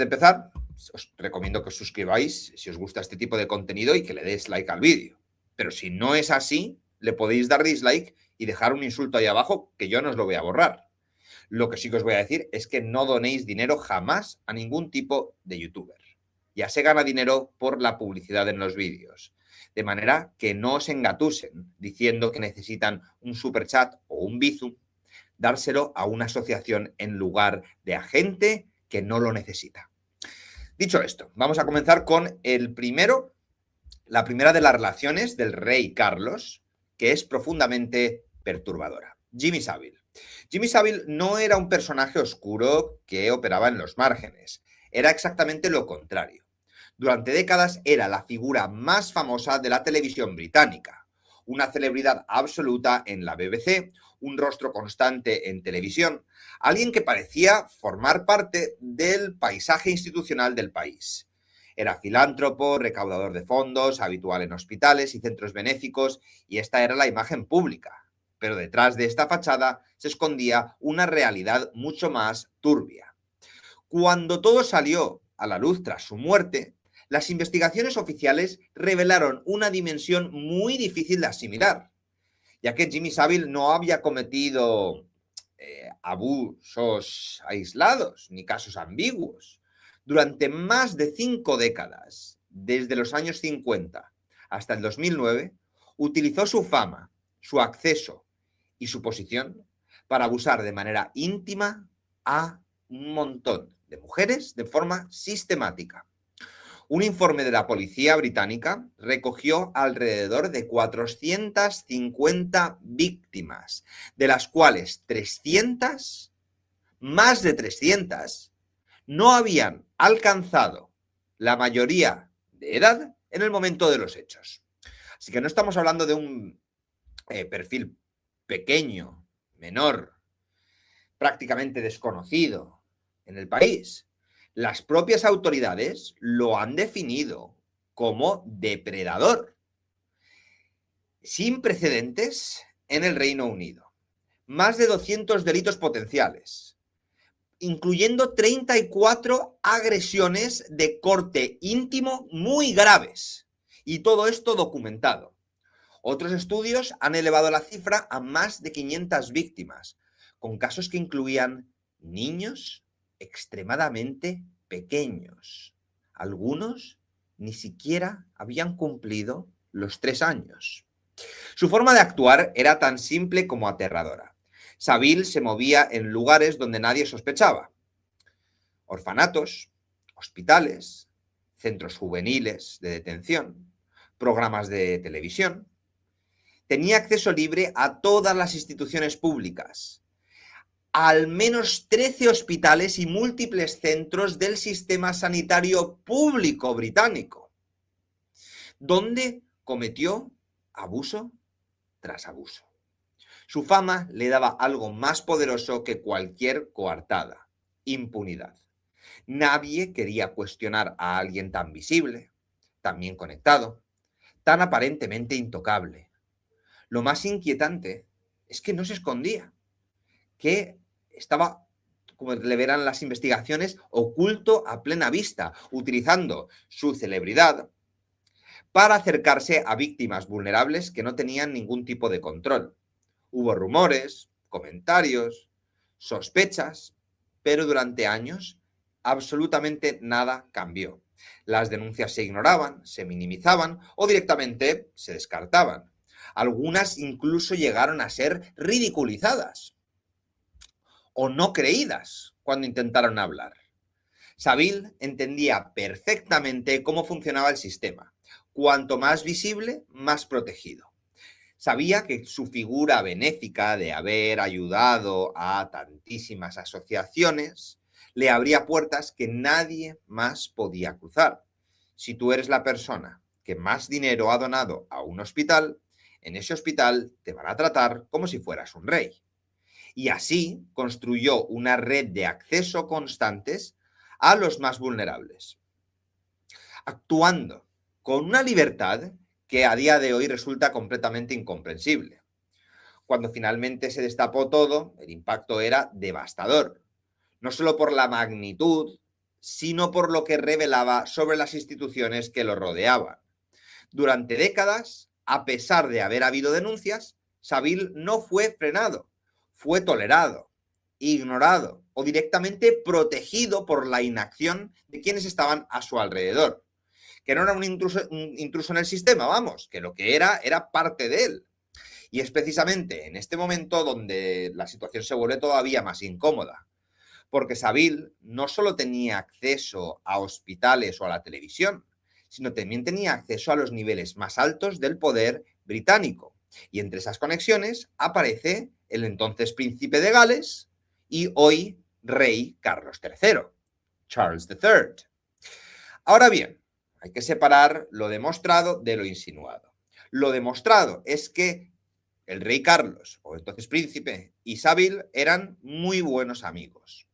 De empezar, os recomiendo que os suscribáis si os gusta este tipo de contenido y que le deis like al vídeo. Pero si no es así, le podéis dar dislike y dejar un insulto ahí abajo que yo no os lo voy a borrar. Lo que sí que os voy a decir es que no donéis dinero jamás a ningún tipo de youtuber. Ya se gana dinero por la publicidad en los vídeos. De manera que no os engatusen diciendo que necesitan un superchat o un bizum, dárselo a una asociación en lugar de a gente que no lo necesita. Dicho esto, vamos a comenzar con la primera de las relaciones del rey Carlos, que es profundamente perturbadora. Jimmy Savile. Jimmy Savile no era un personaje oscuro que operaba en los márgenes, era exactamente lo contrario. Durante décadas era la figura más famosa de la televisión británica, una celebridad absoluta en la BBC, un rostro constante en televisión, alguien que parecía formar parte del paisaje institucional del país. Era filántropo, recaudador de fondos, habitual en hospitales y centros benéficos, y esta era la imagen pública. Pero detrás de esta fachada se escondía una realidad mucho más turbia. Cuando todo salió a la luz tras su muerte, las investigaciones oficiales revelaron una dimensión muy difícil de asimilar, ya que Jimmy Savile no había cometido abusos aislados ni casos ambiguos. Durante más de 5 décadas, desde los años 50 hasta el 2009, utilizó su fama, su acceso y su posición para abusar de manera íntima a un montón de mujeres de forma sistemática. Un informe de la policía británica recogió alrededor de 450 víctimas, de las cuales más de 300, no habían alcanzado la mayoría de edad en el momento de los hechos. Así que no estamos hablando de un perfil pequeño, menor, prácticamente desconocido en el país. Las propias autoridades lo han definido como depredador, sin precedentes en el Reino Unido. Más de 200 delitos potenciales, incluyendo 34 agresiones de corte íntimo muy graves. Y todo esto documentado. Otros estudios han elevado la cifra a más de 500 víctimas, con casos que incluían niños extremadamente pequeños. Algunos ni siquiera habían cumplido los 3 años. Su forma de actuar era tan simple como aterradora. Savile se movía en lugares donde nadie sospechaba. Orfanatos, hospitales, centros juveniles de detención, programas de televisión. Tenía acceso libre a todas las instituciones públicas, al menos 13 hospitales y múltiples centros del sistema sanitario público británico, donde cometió abuso tras abuso. Su fama le daba algo más poderoso que cualquier coartada: impunidad. Nadie quería cuestionar a alguien tan visible, tan bien conectado, tan aparentemente intocable. Lo más inquietante es que no se escondía, que estaba, como le verán las investigaciones, oculto a plena vista, utilizando su celebridad para acercarse a víctimas vulnerables que no tenían ningún tipo de control. Hubo rumores, comentarios, sospechas, pero durante años absolutamente nada cambió. Las denuncias se ignoraban, se minimizaban o directamente se descartaban. Algunas incluso llegaron a ser ridiculizadas o no creídas cuando intentaron hablar. Savile entendía perfectamente cómo funcionaba el sistema. Cuanto más visible, más protegido. Sabía que su figura benéfica de haber ayudado a tantísimas asociaciones le abría puertas que nadie más podía cruzar. Si tú eres la persona que más dinero ha donado a un hospital, en ese hospital te van a tratar como si fueras un rey. Y así construyó una red de acceso constantes a los más vulnerables, actuando con una libertad que a día de hoy resulta completamente incomprensible. Cuando finalmente se destapó todo, el impacto era devastador, no solo por la magnitud, sino por lo que revelaba sobre las instituciones que lo rodeaban. Durante décadas, a pesar de haber habido denuncias, Savile no fue frenado, fue tolerado, ignorado o directamente protegido por la inacción de quienes estaban a su alrededor. Que no era un intruso en el sistema, vamos, que lo que era parte de él. Y es precisamente en este momento donde la situación se vuelve todavía más incómoda, porque Savile no solo tenía acceso a hospitales o a la televisión, sino también tenía acceso a los niveles más altos del poder británico. Y entre esas conexiones aparece el entonces príncipe de Gales y hoy rey Carlos III, Charles III. Ahora bien, hay que separar lo demostrado de lo insinuado. Lo demostrado es que el rey Carlos, o entonces príncipe, y Savile eran muy buenos amigos.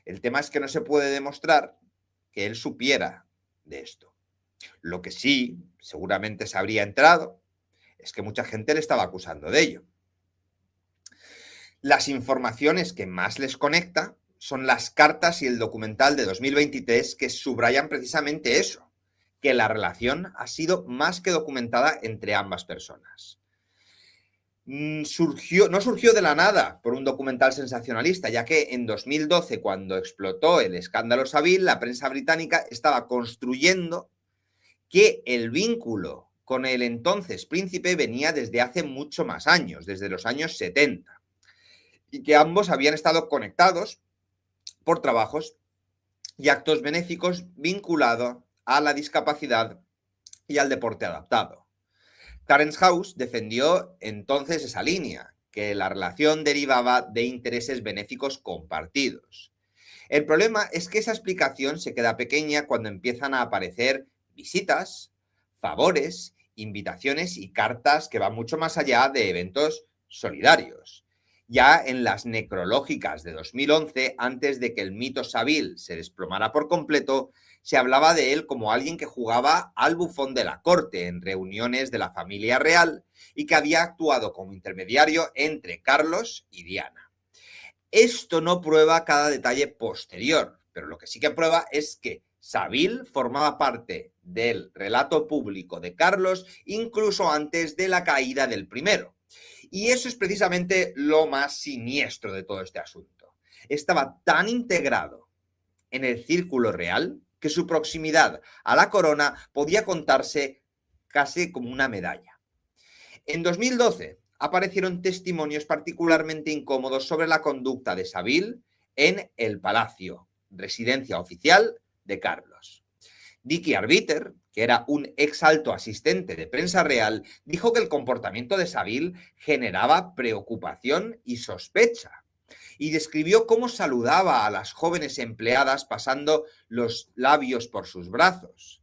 El tema es que no se puede demostrar que él supiera de esto. Lo que sí, seguramente se habría enterado, es que mucha gente le estaba acusando de ello. Las informaciones que más les conecta son las cartas y el documental de 2023 que subrayan precisamente eso, que la relación ha sido más que documentada entre ambas personas. No surgió de la nada por un documental sensacionalista, ya que en 2012, cuando explotó el escándalo Savile, la prensa británica estaba construyendo que el vínculo con el entonces príncipe venía desde hace mucho más años, desde los años 70, y que ambos habían estado conectados por trabajos y actos benéficos vinculados a la discapacidad y al deporte adaptado. Clarence House defendió entonces esa línea, que la relación derivaba de intereses benéficos compartidos. El problema es que esa explicación se queda pequeña cuando empiezan a aparecer visitas, favores, invitaciones y cartas que van mucho más allá de eventos solidarios. Ya en las necrológicas de 2011, antes de que el mito Savile se desplomara por completo, se hablaba de él como alguien que jugaba al bufón de la corte en reuniones de la familia real y que había actuado como intermediario entre Carlos y Diana. Esto no prueba cada detalle posterior, pero lo que sí que prueba es que Savile formaba parte del relato público de Carlos incluso antes de la caída del primero. Y eso es precisamente lo más siniestro de todo este asunto. Estaba tan integrado en el círculo real que su proximidad a la corona podía contarse casi como una medalla. En 2012 aparecieron testimonios particularmente incómodos sobre la conducta de Savile en el Palacio, residencia oficial de Carlos. Dicky Arbiter, que era un ex alto asistente de prensa real, dijo que el comportamiento de Savile generaba preocupación y sospecha, y describió cómo saludaba a las jóvenes empleadas pasando los labios por sus brazos.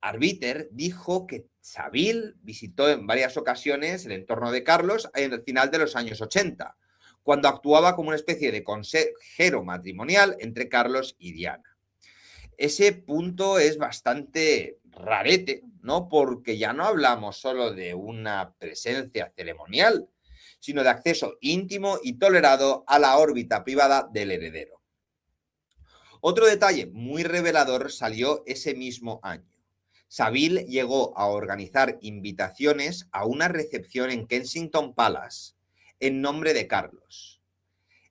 Arbiter dijo que Savile visitó en varias ocasiones el entorno de Carlos en el final de los años 80, cuando actuaba como una especie de consejero matrimonial entre Carlos y Diana. Ese punto es bastante rarete, ¿no? Porque ya no hablamos solo de una presencia ceremonial, sino de acceso íntimo y tolerado a la órbita privada del heredero. Otro detalle muy revelador salió ese mismo año. Savile llegó a organizar invitaciones a una recepción en Kensington Palace en nombre de Carlos.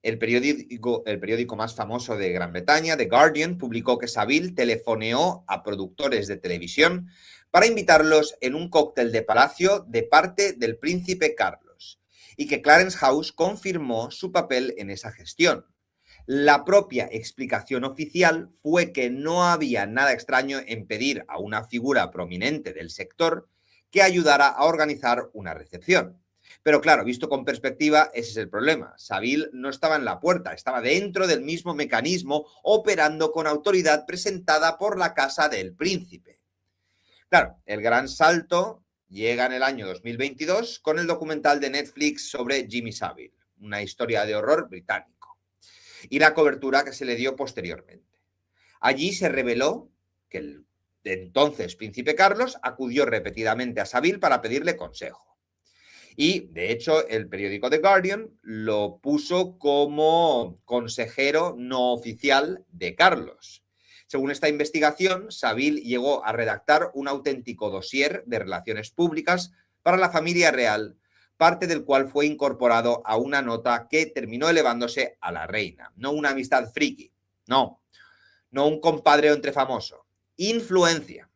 El periódico más famoso de Gran Bretaña, The Guardian, publicó que Savile telefoneó a productores de televisión para invitarlos en un cóctel de palacio de parte del príncipe Carlos y que Clarence House confirmó su papel en esa gestión. La propia explicación oficial fue que no había nada extraño en pedir a una figura prominente del sector que ayudara a organizar una recepción. Pero claro, visto con perspectiva, ese es el problema. Savile no estaba en la puerta, estaba dentro del mismo mecanismo, operando con autoridad presentada por la casa del príncipe. Claro, el gran salto llega en el año 2022 con el documental de Netflix sobre Jimmy Savile, una historia de horror británico, y la cobertura que se le dio posteriormente. Allí se reveló que el entonces príncipe Carlos acudió repetidamente a Savile para pedirle consejo. Y, de hecho, el periódico The Guardian lo puso como consejero no oficial de Carlos. Según esta investigación, Saville llegó a redactar un auténtico dossier de relaciones públicas para la familia real, parte del cual fue incorporado a una nota que terminó elevándose a la reina. No una amistad friki, no un compadreo entre famoso. Influencia.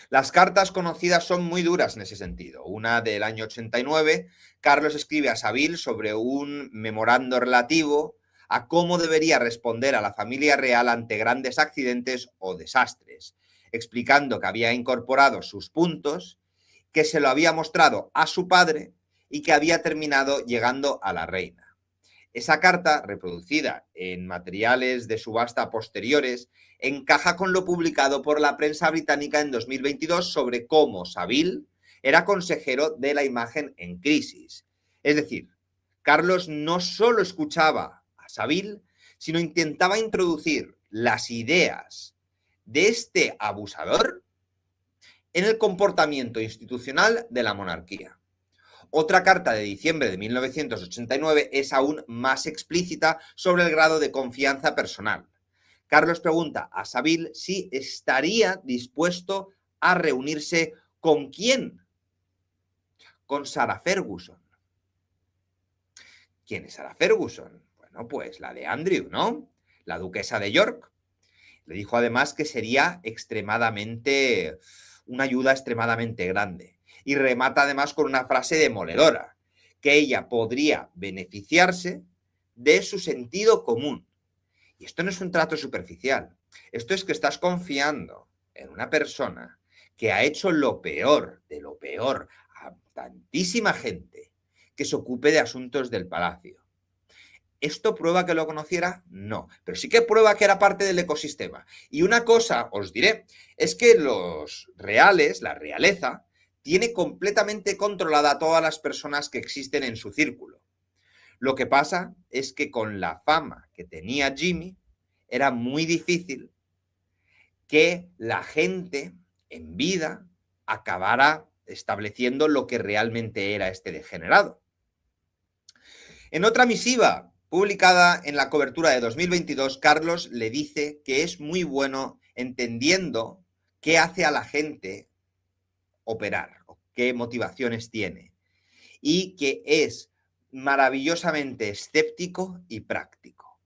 Las cartas conocidas son muy duras en ese sentido. Una del año 89, Carlos escribe a Saville sobre un memorando relativo a cómo debería responder a la familia real ante grandes accidentes o desastres, explicando que había incorporado sus puntos, que se lo había mostrado a su padre y que había terminado llegando a la reina. Esa carta, reproducida en materiales de subasta posteriores, encaja con lo publicado por la prensa británica en 2022 sobre cómo Saville era consejero de la imagen en crisis. Es decir, Carlos no solo escuchaba a Saville, sino intentaba introducir las ideas de este abusador en el comportamiento institucional de la monarquía. Otra carta de diciembre de 1989 es aún más explícita sobre el grado de confianza personal. Carlos pregunta a Saville si estaría dispuesto a reunirse con quién. Con Sarah Ferguson. ¿Quién es Sarah Ferguson? Bueno, pues la de Andrew, ¿no? La duquesa de York. Le dijo además que sería una ayuda extremadamente grande. Y remata además con una frase demoledora, que ella podría beneficiarse de su sentido común. Y esto no es un trato superficial. Esto es que estás confiando en una persona que ha hecho lo peor de lo peor a tantísima gente que se ocupe de asuntos del palacio. ¿Esto prueba que lo conociera? No, pero sí que prueba que era parte del ecosistema. Y una cosa os diré, es que los reales, la realeza, tiene completamente controlada a todas las personas que existen en su círculo. Lo que pasa es que con la fama que tenía Jimmy, era muy difícil que la gente en vida acabara estableciendo lo que realmente era este degenerado. En otra misiva publicada en la cobertura de 2022, Carlos le dice que es muy bueno entendiendo qué hace a la gente operar, o qué motivaciones tiene, y que es maravillosamente escéptico y práctico.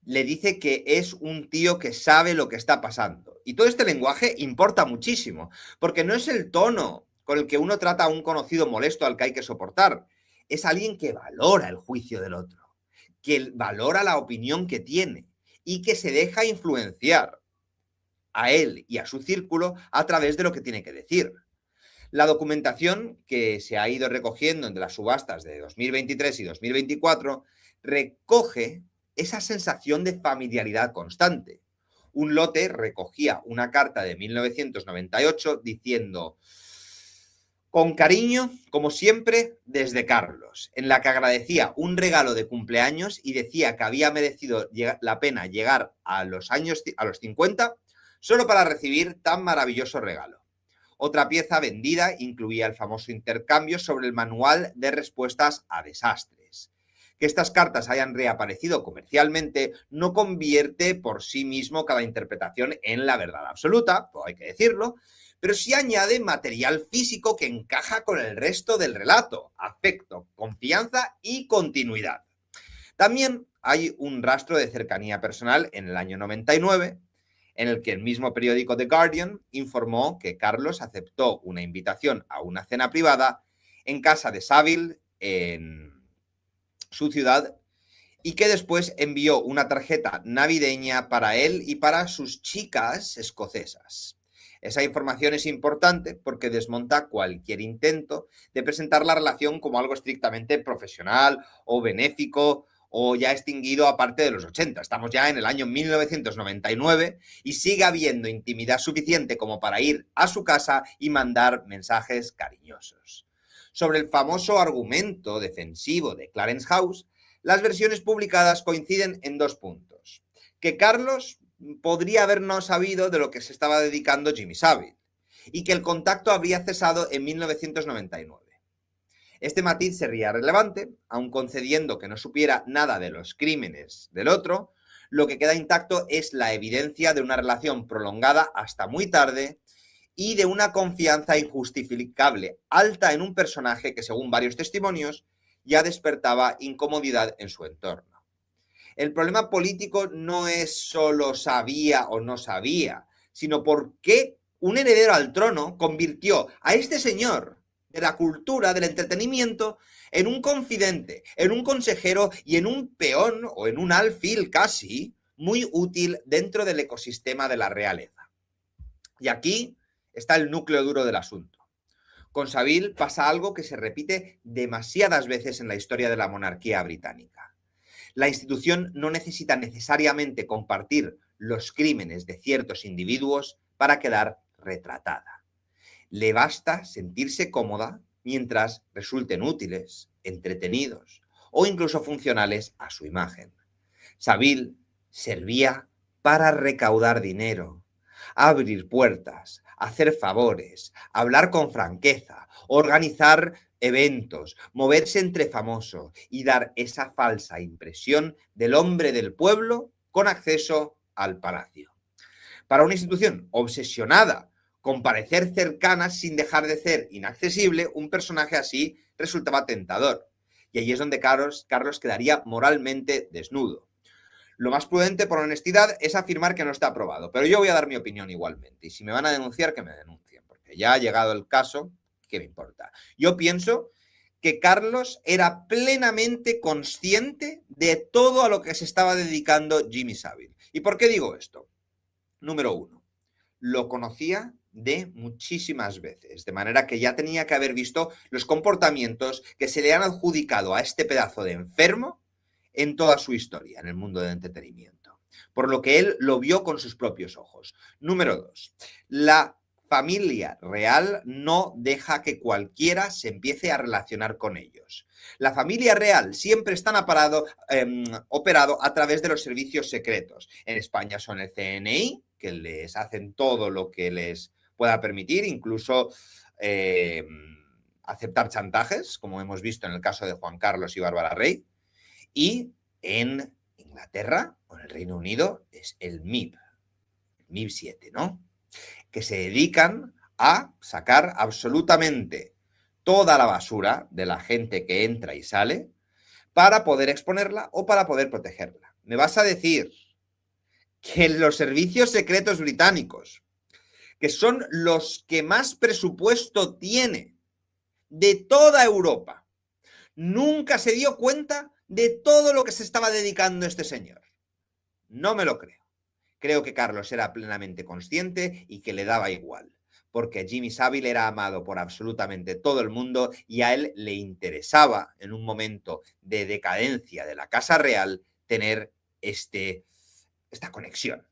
Le dice que es un tío que sabe lo que está pasando. Y todo este lenguaje importa muchísimo, porque no es el tono con el que uno trata a un conocido molesto al que hay que soportar. Es alguien que valora el juicio del otro, que valora la opinión que tiene y que se deja influenciar a él y a su círculo a través de lo que tiene que decir. La documentación que se ha ido recogiendo entre las subastas de 2023 y 2024 recoge esa sensación de familiaridad constante. Un lote recogía una carta de 1998 diciendo: con cariño, como siempre, desde Carlos, en la que agradecía un regalo de cumpleaños y decía que había merecido la pena llegar a los 50 solo para recibir tan maravilloso regalo. Otra pieza vendida incluía el famoso intercambio sobre el manual de respuestas a desastres. Que estas cartas hayan reaparecido comercialmente no convierte por sí mismo cada interpretación en la verdad absoluta, hay que decirlo, pero sí añade material físico que encaja con el resto del relato: afecto, confianza y continuidad. También hay un rastro de cercanía personal en el año 99, en el que el mismo periódico The Guardian informó que Carlos aceptó una invitación a una cena privada en casa de Saville, en su ciudad, y que después envió una tarjeta navideña para él y para sus chicas escocesas. Esa información es importante porque desmonta cualquier intento de presentar la relación como algo estrictamente profesional o benéfico o ya extinguido aparte de los 80. Estamos ya en el año 1999 y sigue habiendo intimidad suficiente como para ir a su casa y mandar mensajes cariñosos. Sobre el famoso argumento defensivo de Clarence House, las versiones publicadas coinciden en 2 puntos. Que Carlos podría haber no sabido de lo que se estaba dedicando Jimmy Savile y que el contacto habría cesado en 1999. Este matiz sería relevante, aun concediendo que no supiera nada de los crímenes del otro. Lo que queda intacto es la evidencia de una relación prolongada hasta muy tarde y de una confianza injustificable alta en un personaje que, según varios testimonios, ya despertaba incomodidad en su entorno. El problema político no es solo sabía o no sabía, sino por qué un heredero al trono convirtió a este señor de la cultura, del entretenimiento, en un confidente, en un consejero y en un peón o en un alfil casi muy útil dentro del ecosistema de la realeza. Y aquí está el núcleo duro del asunto. Con Savile pasa algo que se repite demasiadas veces en la historia de la monarquía británica. La institución no necesita necesariamente compartir los crímenes de ciertos individuos para quedar retratada. Le basta sentirse cómoda mientras resulten útiles, entretenidos o incluso funcionales a su imagen. Savile servía para recaudar dinero, abrir puertas, hacer favores, hablar con franqueza, organizar eventos, moverse entre famosos y dar esa falsa impresión del hombre del pueblo con acceso al palacio. Para una institución obsesionada con parecer cercana sin dejar de ser inaccesible, un personaje así resultaba tentador. Y allí es donde Carlos quedaría moralmente desnudo. Lo más prudente, por honestidad, es afirmar que no está aprobado. Pero yo voy a dar mi opinión igualmente. Y si me van a denunciar, que me denuncien. Porque ya ha llegado el caso, ¿qué me importa? Yo pienso que Carlos era plenamente consciente de todo a lo que se estaba dedicando Jimmy Savile. ¿Y por qué digo esto? Número uno, lo conocía de muchísimas veces, de manera que ya tenía que haber visto los comportamientos que se le han adjudicado a este pedazo de enfermo en toda su historia en el mundo del entretenimiento, por lo que él lo vio con sus propios ojos. Número dos, la familia real no deja que cualquiera se empiece a relacionar con ellos. La familia real siempre está operado a través de los servicios secretos. En España son el CNI, que les hacen todo lo que les pueda permitir, incluso aceptar chantajes, como hemos visto en el caso de Juan Carlos y Bárbara Rey. Y en Inglaterra o en el Reino Unido es el MIB 7, ¿no? Que se dedican a sacar absolutamente toda la basura de la gente que entra y sale para poder exponerla o para poder protegerla. Me vas a decir que los servicios secretos británicos, que son los que más presupuesto tiene de toda Europa, nunca se dio cuenta de todo lo que se estaba dedicando este señor. No me lo creo. Creo que Carlos era plenamente consciente y que le daba igual, porque Jimmy Savile era amado por absolutamente todo el mundo y a él le interesaba, en un momento de decadencia de la Casa Real, tener esta conexión.